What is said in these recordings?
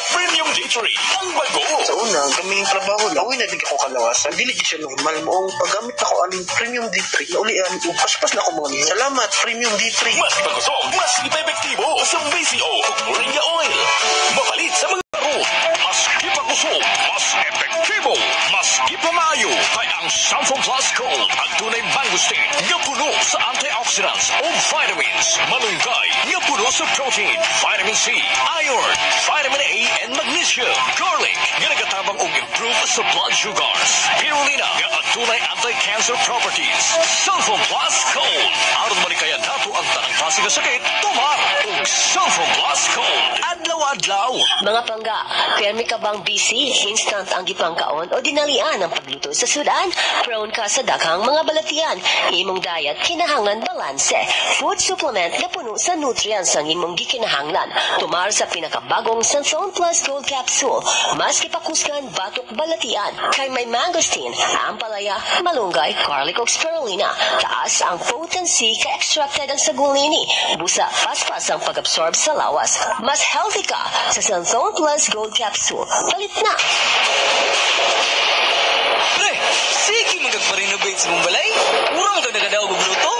Premium Day3 ang bago. Sa una, kami yung trabaho lang. Uwi na din ako kalawasan. Dili di siya normal. Moong paggamit ako aning Premium D3 na ulian, paspas na ako mga niyo. Salamat, Premium D3. Mas ipakusog, mas ipepektibo sa BCO o Moringa Oil. Mapalit sa mga laro. Mas ipakusog, mas epektibo, mas ipamayo. Kaya ang Sanford Plus Gold ang tunay mangustin nga puno sa antioxidants o vitamins. Malunggay nga puno sa protein, vitamin C, iron, vitamin A, and magnesium. Garlic nga nagatabang og improve sa blood sugars. Spirulina nga ang tunay anti-cancer properties. Sanford Plus Gold. Aron malikayan nato ang tanang klase nga sakit, tumar og Sanford Plus Gold. Adlaw-adlaw. Mga pangga, permi ka bang busy, instant ang gipangkaon o dinalian ang pagluto sa sudan? Prone ka sa daghang mga balatian. Imong diet kinahanglan balanse. Food supplement na puno sa nutrients ang imong gikinahanglan. Tumar sa pinakabagong Sanford Plus Gold Capsule. Mas kipakusgan batok balatian. Kay may mangosteen, ampalaya, malunggay, garlic o spirulina. Taas ang potency ka extracted ang sagulini. Busa, paspas ang pag-absorb sa lawas. Mas healthy ka sa Sanford Plus Gold Capsule. Palit na! Pre, sige magagpa-renovate sa mong balay. Murang ito nakadaog og luto.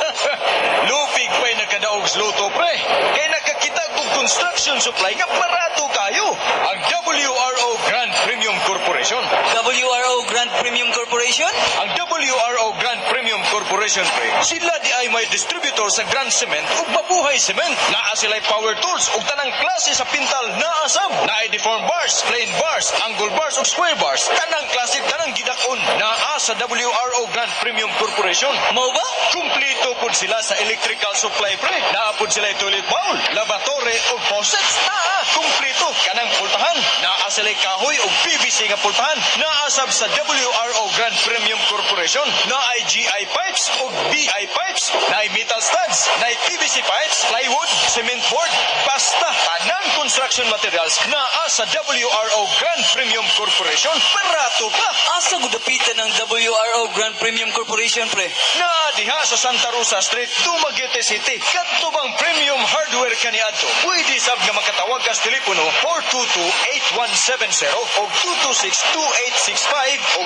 Lupig pa'y nakadaog sa luto, pre. Kaya nakakita kong construction supply nga barato kayo. Ang WRO Grand Premium Corporation. WRO Grand Premium Corporation? Ang WRO Grand Premium Corporation, pre, sila di ay may distributor sa Grand Cement ug Mabuhay Cement. Naa sila'y power tools ug tanang klase sa pintal na asab. Naay deform bars, plain bars, angle bars ug square bars. Tanang klase, tanang gidakon. Naa sa WRO Grand Premium Corporation. Mao ba? Kumplito po sila sa electrical supply, pre. Naapod sila toilet bowl, laboratory ug faucets. Kumplito kanang pultahan. Naa sila kahoy ug PVC nga pultahan. Naasab sa WRO Grand Premium Corporation. Naay GI pipes ug BI pipes. Naay metal studs, naay PVC pipes, plywood, cement board, basta tanang construction materials naa sa WRO Grand Premium Corporation. Barato pa. Asa gudapitan ng WRO Grand Premium Corporation, pre? Naa diha sa Santa Rosa Street, Dumaguete City. Kadto bang premium hardware kaniadto? Pwede sab nga makatawag ka sa telepono 422-8170 o 226-2865 o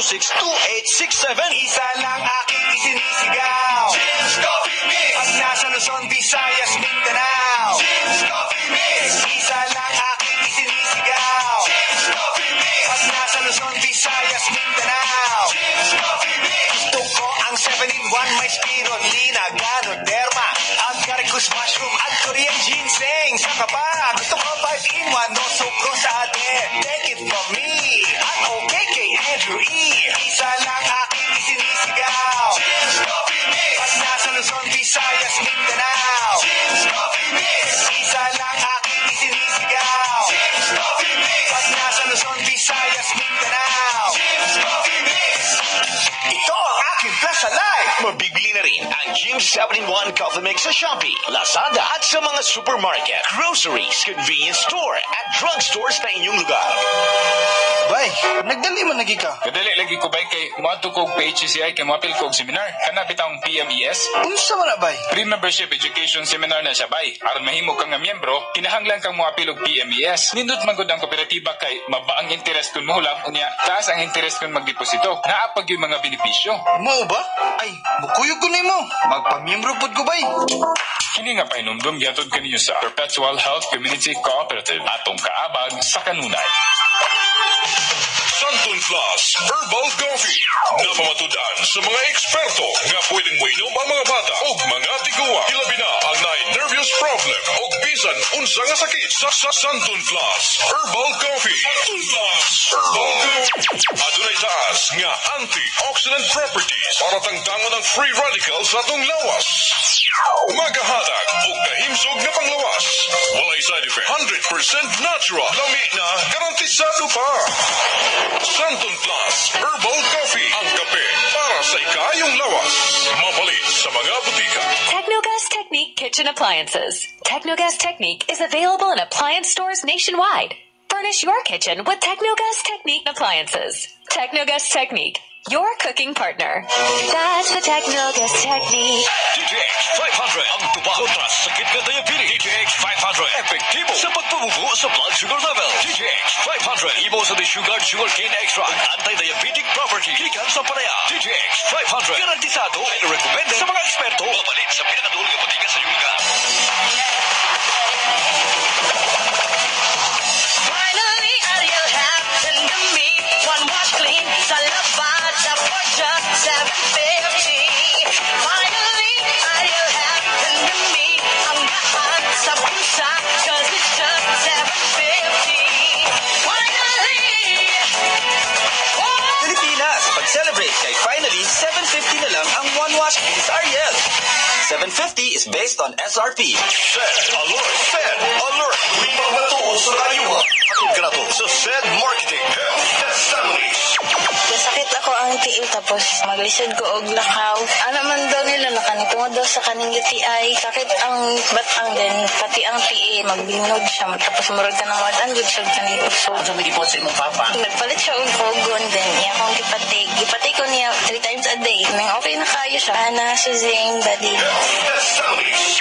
226-2867. Isa lang aking isinisigaw, Jim's Coffee Mix. Pag nasa Luzon, Visayas, Mindanao, Jim's Coffee Mix. Isa lang aking isinisigaw, Jim's Coffee Mix. Pag nasa Luzon, Visayas, Mindanao, Jim's Coffee Mix. Gusto ko ang 7-in-1, may spirulina, ganoderma, agaricus mushroom at Korean ginseng. Saka pa, gusto ko 5-in-1, no sukro sa atin. Take it from me, at okay kay Andrew E. Isa lang aking isinisigaw, Jim's Coffee Mix. Pag nasa Luzon, Visayas, Mindanao, Jim's Coffee Mix. Isa lang aking isinisigaw, Jim's Coffee Mix. Pag nasa Luzon, Visayas, Mindanao, Jim's Coffee Mix. Ito ang aking Plaza Life. Mabibili na rin ang Jim's 7-in-1 Coffee Mix sa Shopee, Lazada at sa mga supermarket, groceries, convenience store at drugstores na inyong lugar. Bay, nagdali man lagi ka. Kadali lagi ko bay kay muadto kog PHCI kay moapil kog seminar kana bitang PMES. Unsa man na bay? Pre-membership education seminar na siya bay. Aron mahimo kang nga miyembro, kinahanglan kang moapil og PMES. Nindot man gud ang kooperatiba kay mabaang interest kun mohulam unya taas ang interest kun magdeposito. Naa pag yung mga benepisyo. Mao ba? Ay, mukuyog ko nimo. Magpamiyembro pud ko bay. Kini nga pahinumdum gihatod kaninyo sa Perpetual Health Community Cooperative atong kaabag sa kanunay. Santon Plus Herbal Coffee. Napamatudan sa mga eksperto nga pwedeng moinom ang mga bata o mga tiguwa. Hilabi na ang nervous problem o bisan unsa nga sakit sa Santon Plus Herbal Coffee. Santon Plus Herbal Coffee. Adunay taas nga antioxidant properties para tangtangan ang free radicals sa atong lawas. Magahatag o kahimsog na panglawas. Walay side effect. 100% natural. Lami na garantisado pa. Santon Plus Herbal Coffee. Ang kape para sa ikayong lawas. Mapalit sa mga butika. Technogas Technique Kitchen Appliances. Technogas Technique is available in appliance stores nationwide. Furnish your kitchen with Technogas Technique appliances. Technogas Technique, your cooking partner. That's the Technogas Technique. DTX 500 ang tuba kontra sa sakit na diabetes. DTX 500 Epic Tumubo sa blood sugar level. DTX 500. Imo sa sugar cane extra. Ang anti-diabetic property. Gikan sa palaya. DTX 500. Garantisado and recommended sa mga eksperto. Papalit sa pinakadulong ng matigas sa iyong lugar. Finally, Ariel happened to me. One wash clean sa Lavada for just $7.50. Finally, Ariel happened to me. Ang gaan sa pusa, 'cause it's just $7.50. Finally! Pilipinas, pag-celebrate kay finally, 750 na lang ang one wash clean sa Ariel. 750 is based on SRP. Fed Alert! Fed Alert! Lima matuon sa rayuha. Hatid ka na to sa Fed Marketing Health Test Families. Nasakit ako ang tiil tapos maglisod ko og lakaw. Ano man daw nila nakanitungod daw sa kaning UTI. Sakit ang batang din, pati ang tiil. Magbinog siya tapos murag ka ng wadan gud siya kaning puso. Ano may dipot sa imong papa? Nagpalit siya og pogon din. Iya akong gipatig. Gipatig ko niya 3 times a day. Nang okay na kayo siya. Ana, Suzanne, Daddy. Test Families.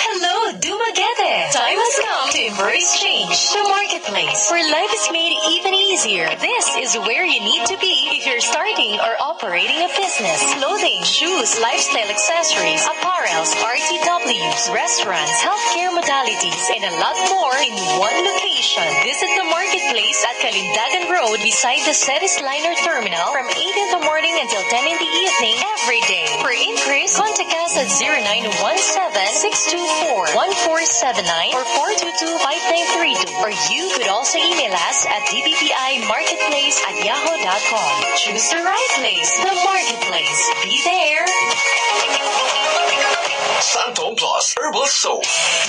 Hello, Dumaguete! Time has come to embrace change. The Marketplace, where life is made even easier. This is where you need to be if you're starting or operating a business. Clothing, shoes, lifestyle accessories, apparels, RTWs, restaurants, healthcare modalities, and a lot more in one location. Visit the Marketplace at Kalindagan Road beside the Ceres Liner Terminal from 8 in the morning until 10 in the evening every day. For inquiries, contact us at 0917-624-1479 or 422-5932. Or you could also email us at dbpimarketplace@yahoo.com. Choose the right place, the Marketplace. Be there. Santong Plus Herbal Soap.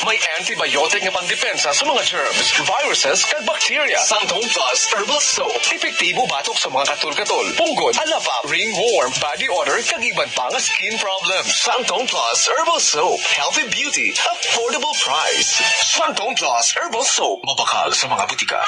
May antibiotic na pangdepensa sa mga germs, viruses, kag bacteria. Santong Plus Herbal Soap. Epektibo batok sa mga katol-katol, punggod, alapa, ringworm, body odor, kag iban pa nga skin problems. Santong Plus Herbal Soap. Healthy beauty, affordable price. Santong Plus Herbal Soap. Mabakal sa mga butika.